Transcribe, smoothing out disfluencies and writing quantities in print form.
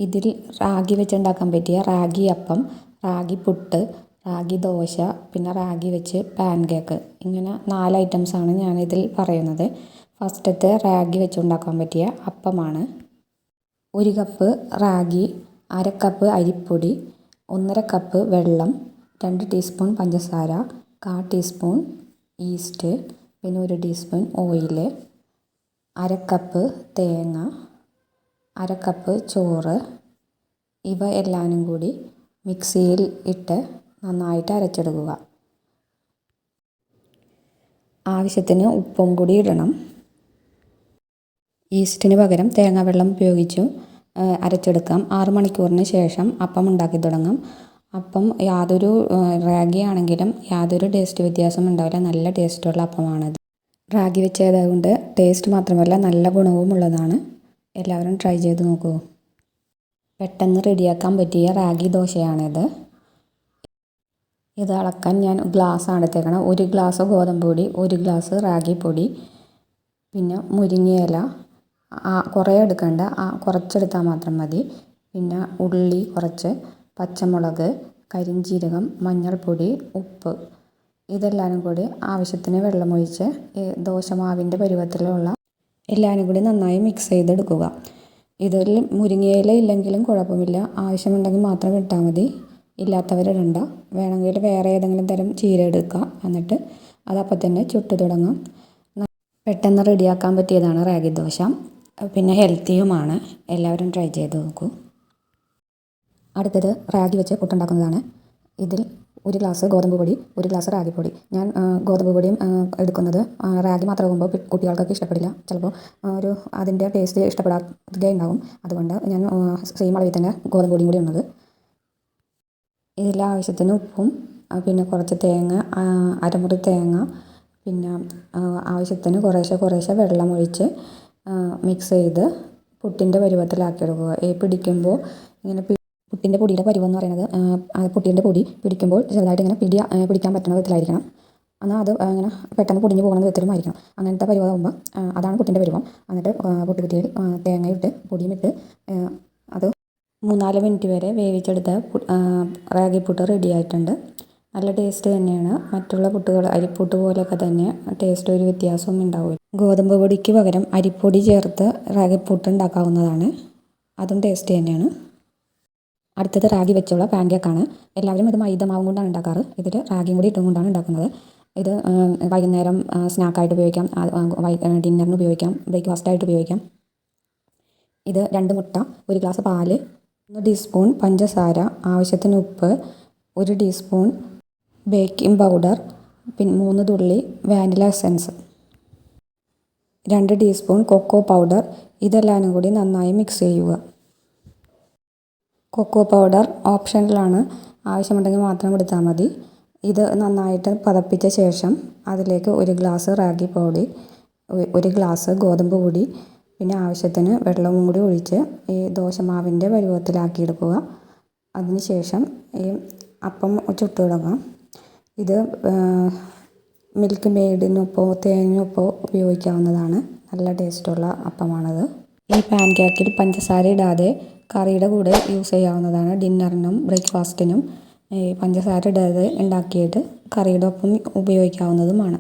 ഇതിൽ റാഗി വെച്ചുണ്ടാക്കാൻ പറ്റിയ റാഗി അപ്പം, റാഗി പുട്ട്, റാഗി ദോശ, പിന്നെ റാഗി വെച്ച് പാൻ കേക്ക്, ഇങ്ങനെ 4 ഐറ്റംസാണ് ഞാനിതിൽ പറയുന്നത്. ഫസ്റ്റത്തെ റാഗി വെച്ചുണ്ടാക്കാൻ പറ്റിയ അപ്പമാണ്. 1 കപ്പ് റാഗി, 1/2 കപ്പ് അരിപ്പൊടി, 1/2 കപ്പ് വെള്ളം, 2 ടീസ്പൂൺ പഞ്ചസാര, 1/4 ടീസ്പൂൺ ഈസ്റ്റ്, പിന്നെ 1 ടീസ്പൂൺ ഓയിൽ, 1/2 കപ്പ് തേങ്ങ, 1/2 കപ്പ് ചോറ്, ഇവ എല്ലാനും കൂടി മിക്സിയിൽ ഇട്ട് നന്നായിട്ട് അരച്ചെടുക്കുക. ആവശ്യത്തിന് ഉപ്പും കൂടി ഇടണം. ഈസ്റ്റിന് പകരം തേങ്ങാവെള്ളം ഉപയോഗിച്ചും അരച്ചെടുക്കാം. 6 മണിക്കൂറിന് ശേഷം അപ്പം ഉണ്ടാക്കി തുടങ്ങാം. അപ്പം റാഗി ആണെങ്കിലും യാതൊരു ടേസ്റ്റ് വ്യത്യാസം ഉണ്ടാവില്ല. നല്ല ടേസ്റ്റുള്ള അപ്പമാണത്. റാഗി വെച്ചതുകൊണ്ട് ടേസ്റ്റ് മാത്രമല്ല നല്ല ഗുണവും ഉള്ളതാണ്. എല്ലാവരും ട്രൈ ചെയ്ത് നോക്കൂ. പെട്ടെന്ന് റെഡിയാക്കാൻ പറ്റിയ റാഗി ദോശയാണിത്. ഇത് അളക്കാൻ ഞാൻ ഗ്ലാസ്സാണ് എടുത്തേക്കണം. 1 ഗ്ലാസ് ഗോതമ്പ് പൊടി, 1 ഗ്ലാസ് റാഗി പൊടി, പിന്നെ മുരിങ്ങയില കുറേ എടുക്കണ്ട, കുറച്ചെടുത്താൽ മാത്രം മതി. പിന്നെ ഉള്ളി കുറച്ച്, പച്ചമുളക്, കരിഞ്ജീരകം, മഞ്ഞൾപ്പൊടി, ഉപ്പ്, ഇതെല്ലാനും കൂടി ആവശ്യത്തിന് വെള്ളമൊഴിച്ച് ദോശമാവിൻ്റെ പരുവത്തിലുള്ള എല്ലാവരും കൂടി നന്നായി മിക്സ് ചെയ്തെടുക്കുക. ഇതിൽ മുരിങ്ങയില ഇല്ലെങ്കിലും കുഴപ്പമില്ല. ആവശ്യമുണ്ടെങ്കിൽ മാത്രം ഇട്ടാൽ മതി. ഇല്ലാത്തവരിടണ്ട. വേണമെങ്കിൽ വേറെ ഏതെങ്കിലും തരം ചീര എടുക്കുക. എന്നിട്ട് അതപ്പം തന്നെ ചുട്ട് തുടങ്ങാം. പെട്ടെന്ന് റെഡിയാക്കാൻ പറ്റിയതാണ് റാഗി ദോശ. പിന്നെ ഹെൽത്തിയുമാണ്. എല്ലാവരും ട്രൈ ചെയ്ത് നോക്കൂ. അടുത്തത് റാഗി വെച്ച് പുട്ടുണ്ടാക്കുന്നതാണ്. ഇതിൽ 1 ഗ്ലാസ് ഗോതമ്പ് പൊടി, 1 ഗ്ലാസ് റാഗിപ്പൊടി. ഞാൻ ഗോതമ്പ് പൊടിയും എടുക്കുന്നത്. റാഗി മാത്രമാകുമ്പോൾ കുട്ടികൾക്കൊക്കെ ഇഷ്ടപ്പെടില്ല. ചിലപ്പോൾ അതിൻ്റെ ടേസ്റ്റ് ഇഷ്ടപ്പെടാതെ ഉണ്ടാകും. അതുകൊണ്ട് ഞാൻ സെയിം അളവിൽ തന്നെ ഗോതമ്പ് പൊടിയും കൂടി ഇടുന്നത്. ഇതിൽ ആവശ്യത്തിന് ഉപ്പും, പിന്നെ കുറച്ച് തേങ്ങ, അരമുറി തേങ്ങ, പിന്നെ ആവശ്യത്തിന് കുറേശ്ശെ വെള്ളം ഒഴിച്ച് മിക്സ് ചെയ്ത് പുട്ടിൻ്റെ പരുവത്തിലാക്കിയെടുക്കുക. പിടിക്കുമ്പോൾ ഇങ്ങനെ പുട്ടിൻ്റെ പൊടിയുടെ പരുവെന്ന് പറയുന്നത് പുട്ടിൻ്റെ പൊടി പിടിക്കുമ്പോൾ ചെറുതായിട്ട് ഇങ്ങനെ പിടിക്കാൻ പറ്റുന്ന വിധത്തിലായിരിക്കണം. എന്നാൽ അത് ഇങ്ങനെ പെട്ടെന്ന് പൊടിഞ്ഞ് പോകുന്ന വിധത്തിലുമായിരിക്കണം. അങ്ങനത്തെ പരുവമാകുമ്പോൾ അതാണ് പുട്ടിൻ്റെ പരുവം. എന്നിട്ട് പുട്ടുകുറ്റിയിൽ തേങ്ങയിട്ട് പൊടിയും ഇട്ട് അത് 3-4 മിനിറ്റ് വരെ വേവിച്ചെടുത്ത റാഗി പുട്ട് റെഡി ആയിട്ടുണ്ട്. നല്ല ടേസ്റ്റ് തന്നെയാണ്. മറ്റുള്ള പുട്ടുകൾ അരിപ്പുട്ട് പോലെയൊക്കെ തന്നെ ടേസ്റ്റ് ഒരു വ്യത്യാസവും ഉണ്ടാവില്ല. ഗോതമ്പ് പൊടിക്ക് പകരം അരിപ്പൊടി ചേർത്ത് റാഗി പുട്ട് ഉണ്ടാക്കാവുന്നതാണ്. അതും ടേസ്റ്റ് തന്നെയാണ്. അടുത്തത് റാഗി വെച്ചുള്ള പാൻ കേക്കാണ്. എല്ലാവരും ഇത് മൈദ മാവും കൊണ്ടാണ് ഉണ്ടാക്കാറ്. ഇതിൽ റാഗിയും കൂടി ഇട്ടും കൊണ്ടാണ് ഉണ്ടാക്കുന്നത്. ഇത് വൈകുന്നേരം സ്നാക്കായിട്ട് ഉപയോഗിക്കാം, ഡിന്നറിന് ഉപയോഗിക്കാം, ബ്രേക്ക്ഫാസ്റ്റായിട്ട് ഉപയോഗിക്കാം. ഇത് 2 മുട്ട, 1 ഗ്ലാസ് പാല്, 1 ടീസ്പൂൺ പഞ്ചസാര, ആവശ്യത്തിന് ഉപ്പ്, 1 ടീസ്പൂൺ ബേക്കിംഗ് പൗഡർ, പിന്നെ 3 തുള്ളി vanilla essence, 2 teaspoon cocoa powder. ഇതെല്ലാനും കൂടി നന്നായി മിക്സ് ചെയ്യുക. കൊക്കോ പൗഡർ ഓപ്ഷണലാണ്. ആവശ്യമുണ്ടെങ്കിൽ മാത്രം എടുത്താൽ മതി. ഇത് നന്നായിട്ട് പതപ്പിച്ച ശേഷം അതിലേക്ക് 1 ഗ്ലാസ് റാഗി പൊടി, 1 ഗ്ലാസ് ഗോതമ്പ് പൊടി, പിന്നെ ആവശ്യത്തിന് വെള്ളവും കൂടി ഒഴിച്ച് ഈ ദോശമാവിൻ്റെ പരുവത്തിലാക്കിയെടുക്കുക. അതിനുശേഷം ഈ അപ്പം ചുട്ട് തുടങ്ങാം. ഇത് മിൽക്ക് മെയ്ഡിനൊപ്പോ തേനിനൊപ്പോ ഉപയോഗിക്കാവുന്നതാണ്. നല്ല ടേസ്റ്റുള്ള അപ്പമാണത്. ഈ പാൻ കേക്കിൽ പഞ്ചസാര ഇടാതെ കറിയുടെ കൂടെ യൂസ് ചെയ്യാവുന്നതാണ്. ഡിന്നറിനും ബ്രേക്ക്ഫാസ്റ്റിനും പഞ്ചസാര ഇടാതെ ഉണ്ടാക്കിയിട്ട് കറിയുടെ ഒപ്പം ഉപയോഗിക്കാവുന്നതുമാണ്.